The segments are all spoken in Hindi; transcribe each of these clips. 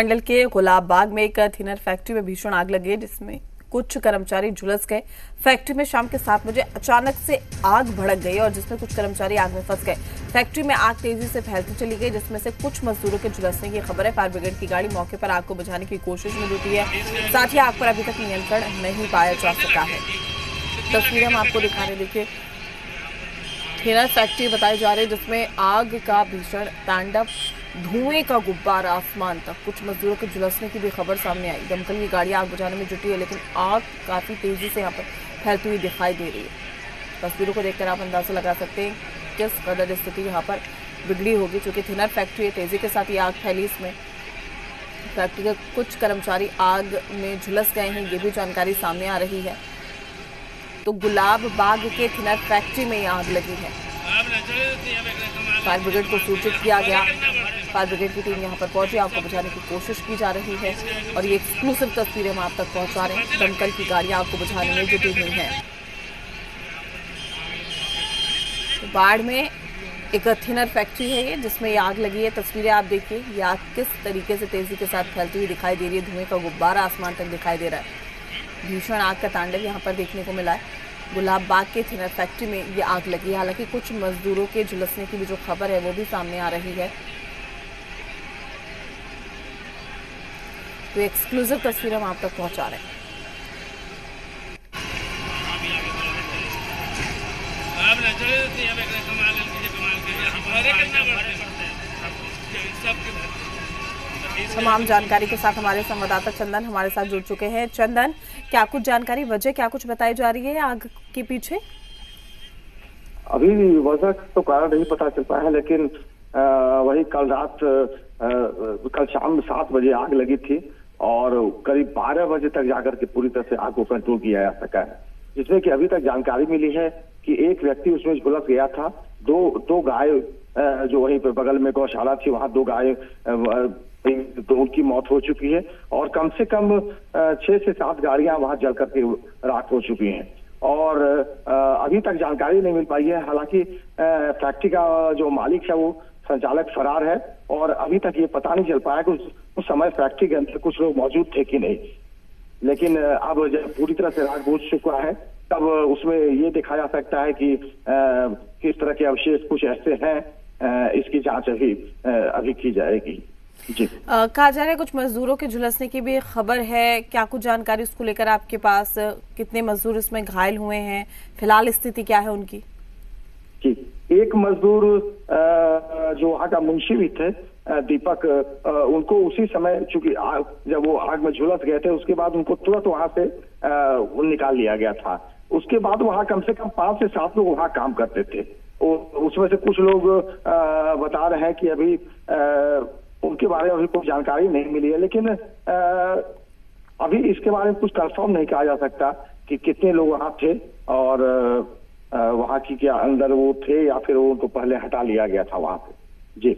मंडल के गुलाब बाग में एक थिनर फैक्ट्री में भीषण आग लगी जिसमें कुछ कर्मचारी झुलस गए। फैक्ट्री में शाम के 7 बजे अचानक से आग भड़क गई और जिसमें कुछ कर्मचारी आग में फंस गए। फैक्ट्री में आग तेजी से फैलती चली गई जिसमें से कुछ मजदूरों के झुलसने की खबर है। फायर ब्रिगेड की गाड़ी मौके पर आग को बुझाने की कोशिश में जुटी है। साथ ही आग पर अभी तक नियंत्रण नहीं पाया जा सका है। तस्वीरें हम आपको दिखा रहे, देखिए थिनर फैक्ट्री बताई जा रही है जिसमें आग का भीषण तांडव, धुएं का गुब्बारा आसमान तक। कुछ मजदूरों के झुलसने की भी खबर सामने आई। दमकल की गाड़ी आग बुझाने में जुटी है लेकिन आग काफी तेजी से यहाँ पर फैलती हुई दिखाई दे रही है। तस्वीरों को देखकर आप अंदाजा लगा सकते हैं किस कदर स्थिति यहाँ पर बिगड़ी होगी। चूंकि थिनर फैक्ट्री है, तेजी के साथ ही आग फैली। इसमें फैक्ट्री के कुछ कर्मचारी आग में झुलस गए हैं, ये भी जानकारी सामने आ रही है। तो गुलाब बाग के थिनर फैक्ट्री में आग लगी है। फायर ब्रिगेड को सूचित किया गया। फायर ब्रिगेड की टीम यहां पर पहुंची, आग को बुझाने की कोशिश की जा रही है और ये एक्सक्लूसिव तस्वीरें हम आप तक पहुंचा रहे हैं। दमकल की गाड़ी आग को बुझाने में जुटी हुई है। बाढ़ में एक थिनर फैक्ट्री है ये जिसमें ये आग लगी है। तस्वीरें आप देखिए, ये आग किस तरीके से तेजी के साथ फैलती हुई दिखाई दे रही है। धुएं का गुब्बारा आसमान तक दिखाई दे रहा है। भीषण आग का तांडव यहाँ पर देखने को मिला है। गुलाब बाग के थिनर फैक्ट्री में ये आग लगी है। हालांकि कुछ मजदूरों के झुलसने की भी जो खबर है वो भी सामने आ रही है। तो एक्सक्लूसिव तस्वीर हम आप तक पहुंचा रहे हैं। तमाम जानकारी के साथ हमारे संवाददाता चंदन हमारे साथ जुड़ चुके हैं। चंदन, क्या कुछ जानकारी, वजह क्या कुछ बताई जा रही है आग के पीछे? अभी वजह तो कारण नहीं पता चल पाया है, लेकिन वही कल शाम 7 बजे आग लगी थी और करीब 12 बजे तक जाकर के पूरी तरह से आग को कंट्रोल किया जा सका है। जिसमें कि अभी तक जानकारी मिली है कि एक व्यक्ति उसमें झुलस गया था। दो गाय जो वहीं पर बगल में गौशाला थी, वहां 2 गाय तो उनकी मौत हो चुकी है और कम से कम 6 से 7 गाड़ियां वहां जल करके राख हो चुकी हैं और अभी तक जानकारी नहीं मिल पाई है। हालांकि फैक्ट्री का जो मालिक है वो संचालक फरार है और अभी तक ये पता नहीं चल पाया कि उस समय फैक्ट्री के अंदर कुछ लोग मौजूद थे कि नहीं। लेकिन अब जब पूरी तरह से राख बुझ चुका है तब उसमें ये देखा जा सकता है कि किस तरह के अवशेष कुछ ऐसे हैं। इसकी जांच अभी की जाएगी। जी, कहा जा रहा है कुछ मजदूरों के झुलसने की भी खबर है। क्या कुछ जानकारी उसको लेकर आपके पास? कितने मजदूर इसमें घायल हुए हैं? फिलहाल स्थिति क्या है उनकी? जी, एक मजदूर जो वहाँ का मुंशी भी थे, दीपक, उनको उसी समय चूंकि जब वो आग में झुलस गए थे उसके बाद उनको तुरंत वहां से निकाल लिया गया था। उसके बाद वहां कम से कम 5 से 7 लोग वहां काम करते थे। उसमें से कुछ लोग बता रहे हैं कि अभी उनके बारे में अभी कोई जानकारी नहीं मिली है, लेकिन अभी इसके बारे में कुछ कंफर्म नहीं कहा जा सकता कि कितने लोग वहां थे और वहां की क्या अंदर वो थे या फिर उनको पहले हटा लिया गया था वहां से। जी,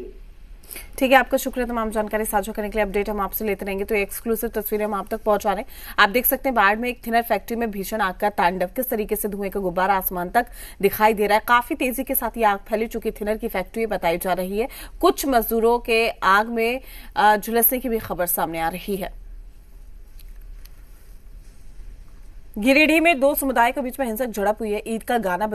ठीक है, आपका शुक्रिया तमाम जानकारी साझा करने के लिए। अपडेट हम आपसे लेते रहेंगे। तो एक्सक्लूसिव तस्वीरें हम आप तक पहुंचा रहे हैं। आप देख सकते हैं बाढ़ में एक थिनर फैक्ट्री में भीषण आग का तांडव, किस तरीके से धुएं का गुब्बारा आसमान तक दिखाई दे रहा है। काफी तेजी के साथ ये आग फैली चुकी थिनर की फैक्ट्री बताई जा रही है। कुछ मजदूरों के आग में झुलसने की भी खबर सामने आ रही है। गिरिडीह में 2 समुदाय के बीच में हिंसक झड़प हुई है। ईद का गाना